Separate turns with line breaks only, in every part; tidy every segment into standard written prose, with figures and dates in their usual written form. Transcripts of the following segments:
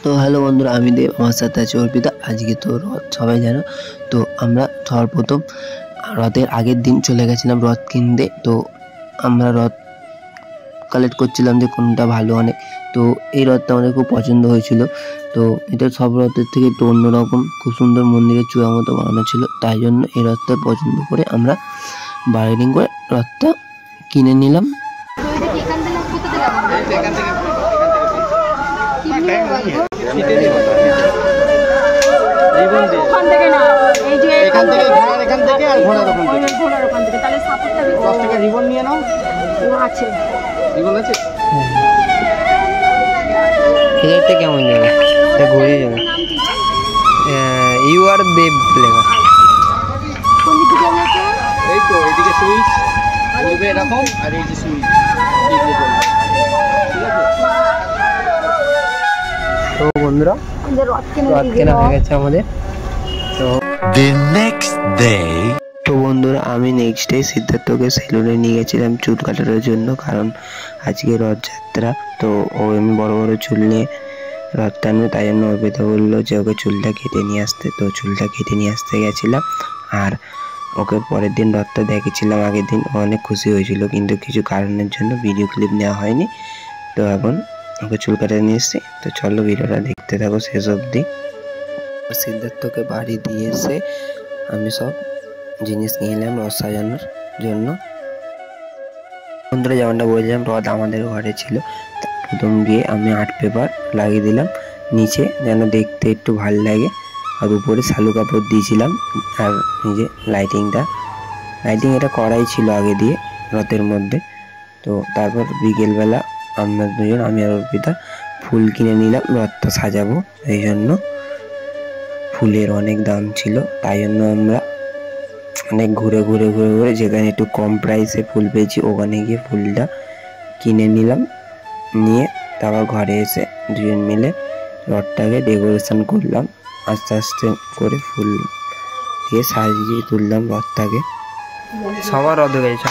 তো হ্যালো বন্ধুরা, আমি দেব, আমার সাথে আছে অর্পিতা। আজকে তো রথ সবাই জানো। তো আমরা সর্বপ্রথম রথের আগের দিন চলে গেছিলাম রথ কিনতে। তো আমরা রথ কালেক্ট করছিলাম যে কোনটা ভালো অনেক। তো এই রথটা আমাদের খুব পছন্দ হয়েছিল। তো এটা সব রথের থেকে একটু অন্যরকম, খুব সুন্দর মন্দিরের চূড়া মতো বানানো ছিল। তাই জন্য এই রথটা পছন্দ করে আমরা বার্গেনিং করে রথটা কিনে নিলাম। কেমন যাবে ঘুরে যাবে ইউ আর দেব লেখা।
এই তো এইদিকে সুইচ ঘুরবে এরকম, আর এই যে সুইচ।
তো বন্ধুরা রথ কেনা হয়ে গেছে আমাদের। তো বন্ধুরা আমি নেক্সট ডে সিদ্ধার্থকে সেলুনে নিয়ে গেছিলাম চুল কাটানোর জন্য, কারণ আজকে রথযাত্রা। তো আমি বড় বড় চুল নিয়ে রথ টানবে, তাই জন্য অর্পিতা বললো যে ওকে চুলটা কেটে নিয়ে আসতে। তো চুলটা কেটে নিয়ে আসতে গেছিলাম, আর ওকে পরের দিন রথটা দেখেছিলাম। আগের দিন অনেক খুশি হয়েছিল, কিন্তু কিছু কারণের জন্য ভিডিও ক্লিপ নেওয়া হয়নি। তো এখন ওকে চুল কাটে নিয়ে এসছি। তো চলো ভিডিওটা দেখতে থাকো শেষ অবধি। সিদ্ধার্থকে বাড়ি দিয়ে এসে আমি সব জিনিস নিয়ে এলাম রথ সাজানোর জন্য। বন্ধুরা যেমনটা বলছিলাম, রথ আমাদের ঘরে ছিল। প্রথম দিয়ে আমি আর্ট পেপার লাগিয়ে দিলাম নিচে, যেন দেখতে একটু ভালো লাগে। আর উপরে শালু কাপড় দিয়েছিলাম। আর নিজে লাইটিং এটা করাই ছিল আগে দিয়ে রথের মধ্যে। তো তারপর বিকেলবেলা আমরা দুজন, আমি আর অর্পিতা, ফুল কিনে নিলাম রথটা সাজাবো। এই জন্য ফুলের অনেক দাম ছিল, তাই জন্য আমরা অনেক ঘুরে যেখানে একটু কম প্রাইসে ফুল পেয়েছি ওখানে গিয়ে ফুলটা কিনে নিলাম। নিয়ে তারপর ঘরে এসে দুজন মিলে রথটাকে ডেকোরেশন করলাম। আস্তে আস্তে করে ফুল দিয়ে সাজিয়ে তুললাম রথটাকে। সবার রথ হয়ে গেছে।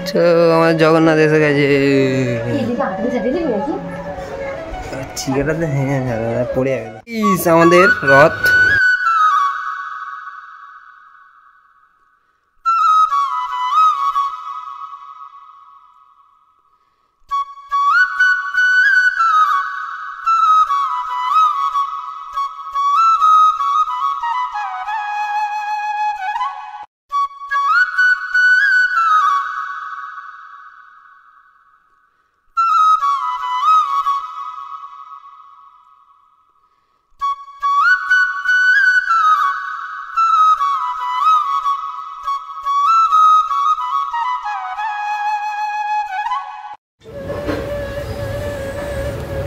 তো আমার জগন্নাথ এসে গেছে। চিকেটাতে হ্যাঁ পড়ে গেছে আমাদের রথ।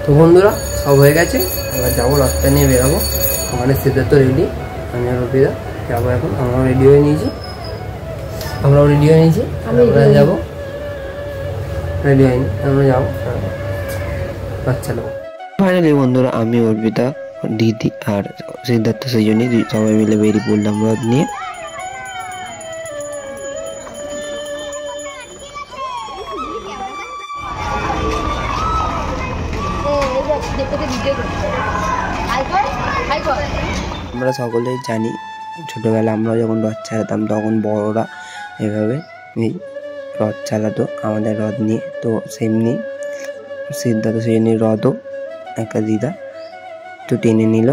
তো বন্ধুরা সব হয়ে গেছে, এবার যাবো রাস্তা নিয়ে বেরাবো। আমাদের সিদ্ধার্থ রেডি, আমি আর অর্পিতা যাবো এখন। আমরাও রেডি হয়ে নিয়েছি, আমরা যাবো। রেডি হয়নি, আমরা যাবো, বাচ্চা নেবো। ফাইনালি বন্ধুরা আমি, অর্পিতা, দিদি আর সিদ্ধার্থ সেই জন্যই সবাই মিলে বেরিয়ে পড়লাম রথ নিয়ে। আমরা সকলেই জানি, ছোটবেলা আমরা যখন রথ চালাতাম তখন বড়রা এভাবে এই রথ চালাতো আমাদের রথ নিয়ে। তো সেমনি সিদ্ধার্থ সেজন্য রথও একটা দিদা তো টেনে নিল।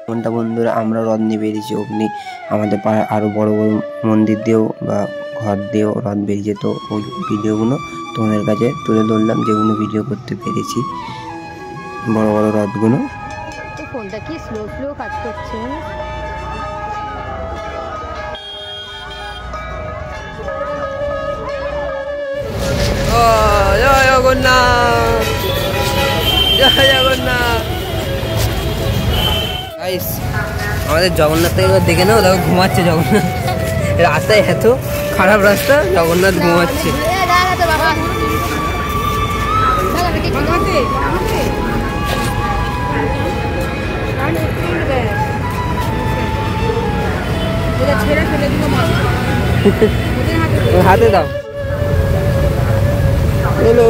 কোনটা বন্ধুরা আমরা রথ নিয়ে বেরিয়েছি, অগ্নি আমাদের পাড়ার আরও বড় বড় মন্দির দিয়েও বা ঘর দিয়েও রথ বেরিয়েছে। তো ওই ভিডিওগুলো তোমাদের কাছে তুলে ধরলাম, যেগুলো ভিডিও করতে পেরেছি, বড় বড় রথগুলো।
ফোনটা কি স্লো কাজ করছে।
জয় জগন্নাথ, জয় জগন্নাথ। আমাদের জগন্নাথ এবার দেখে নাও, দেখো ঘুমাচ্ছে জগন্নাথ। রাস্তায় এত খারাপ রাস্তা, জগন্নাথ ঘুমাচ্ছে। ছেড়ে ফেলে দিল। হাতে দাও। হ্যালো,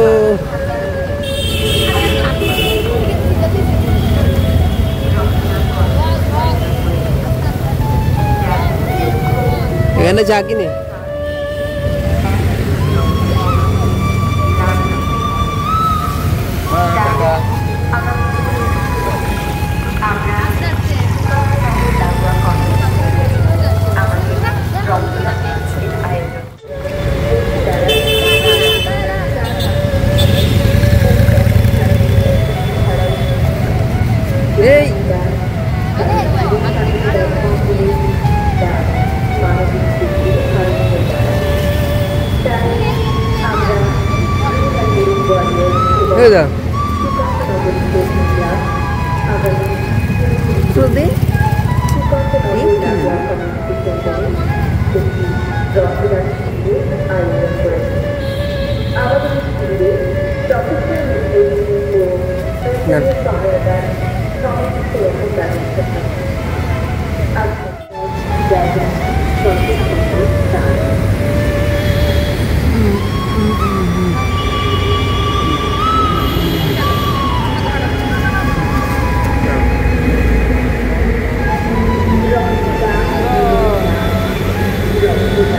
এখানে চা কিনে এই দাও
সুদে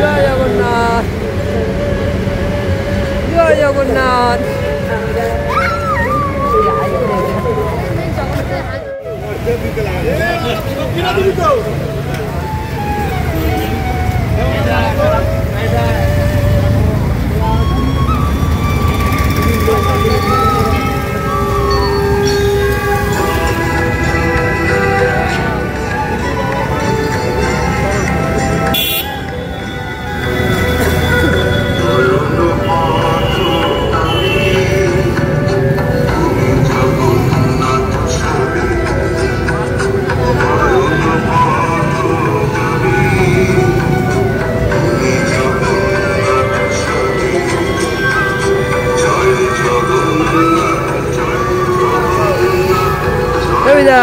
জয় জগন্নাথ, জয় জগন্নাথ। কবিতা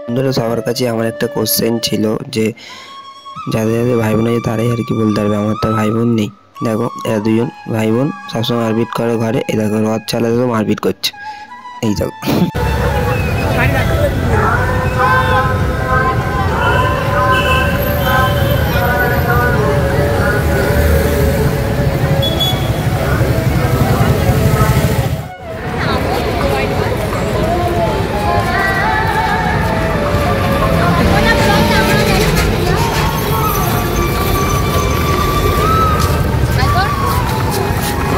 বন্ধুরা, সবার কাছে আমার একটা কোশ্চেন ছিল যে যাদের যাদের ভাই বোন আছে তারাই আর কি বলতে পারবে, আমার তো ভাই বোন নেই। দেখো এরা দুজন ভাই বোন সবসময় মারপিট করে ঘরে, এ দেখো রথ চালাতে তো মারপিট করছে, এই দেখো।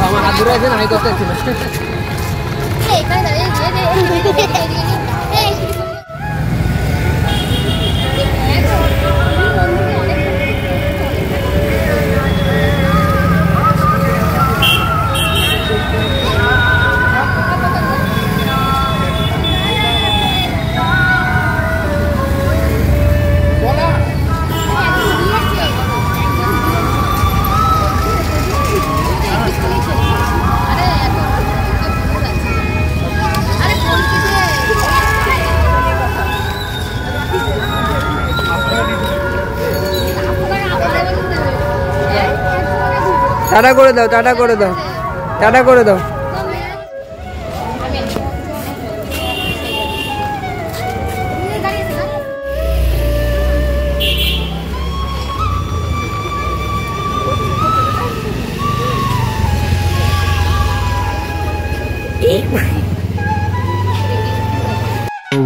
আমার হাত ধরে আছে না, আমি করতে পারছি না। টাটা করে দাও, টাটা করে দাও, টাটা করে দাও।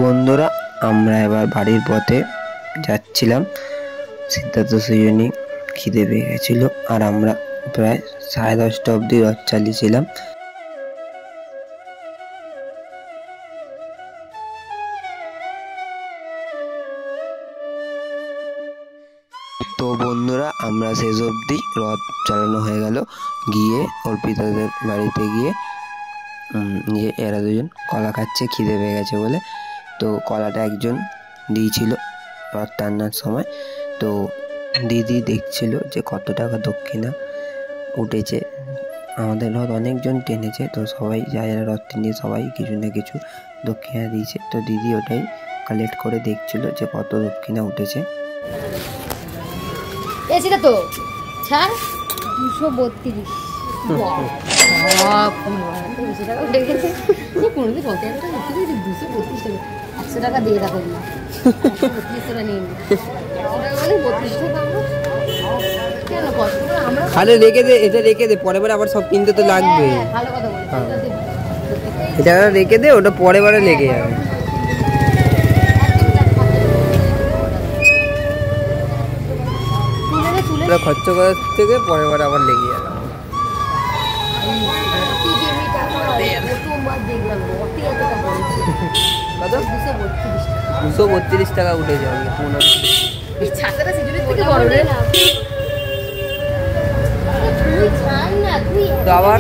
বন্ধুরা, আমরা এবার বাড়ির পথে যাচ্ছিলাম। সিদ্ধার্থ সৃজনী খিদে পেয়ে গেছিল, আর আমরা প্রায় 10:30 অবধি রথ চালিয়েছিলাম। তো বন্ধুরা, আমরা শেষ অবধি রথ চালানো হয়ে গেল। গিয়ে অর্পিতাদের বাড়িতে গিয়ে এরা দুজন কলা খাচ্ছে খিদে পেয়ে গেছে বলে। তো কলাটা একজন দিয়েছিল রথ টানার সময়। তো দিদি দেখছিল যে কত টাকা দক্ষিণা উঠেছে। আমাদের রথ অনেকজন টেনেছে, তো সবাই যারা রথ টেনে সবাই কিছু না কিছু দক্ষিণা দিয়েছে। তো দিদি ওটাই কালেক্ট করে দেখছিল যে কত দক্ষিণা উঠেছে।
এসিটা তো ছাড় 232 100 টাকা দিয়ে রাখো 32 টাকা নিয়ে
খালি রেখে দে, এটা রেখে দে, পরের বার আবার সব কিনতে তো লাগবে।
ভালো কথা বলছি।
এটা রেখে দে, ওটা পরের বারে লেগে যাবে। খরচ করার থেকে পরের বার আবার লেগে যাবে। 232 টাকা উঠেছে। আবার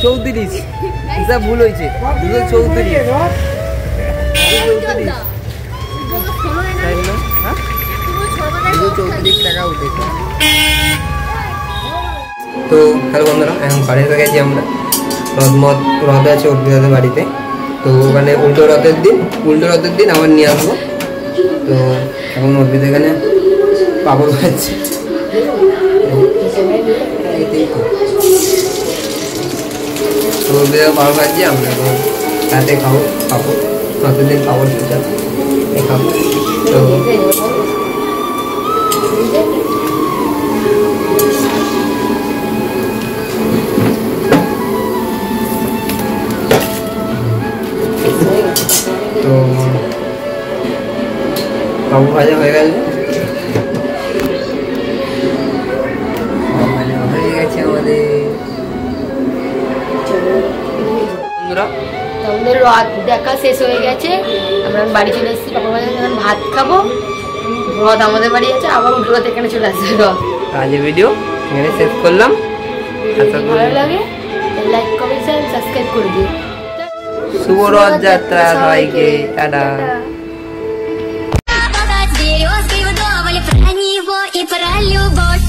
34 হিসাব ভুল হয়েছে। 234 টাকা উঠেছে। তো হ্যালো বন্ধুরা, এখন বাড়ি হয়ে গেছি আমরা। রথ আছে অর্পিতাদের বাড়িতে। তো ওখানে উল্টো রথের দিন আবার নিয়ে আসবো। তো এখন অর্পিতা এখানে পাপড় খাচ্ছে। তো অর্পিতা পাপড় খাচ্ছি, আমরা এখন রাতে খাবো পাপড়। রথের দিন পাপড় খেতে খাবো। তো পাপড় ভাজা হয়ে গেছে। হয়ে গেছে আমাদের বন্ধুরা।
আমাদের রথ দেখা শেষ হয়ে গেছে, আমরা বাড়ি চলে এসেছি। পাপড় ভাজা এখন ভাত খাবো। রথ আমাদের বাড়ি আছে, আবার উল্টো রথ এখানে চলে আসবে। রথ
আজকে ভিডিও এখানে শেষ করলাম।
ভালো লাগে লাইক কমেন্ট শেয়ার সাবস্ক্রাইব করে দিও।
শুভ রথ যাত্রা সবাইকে, টাটা।
Про него и про любовь.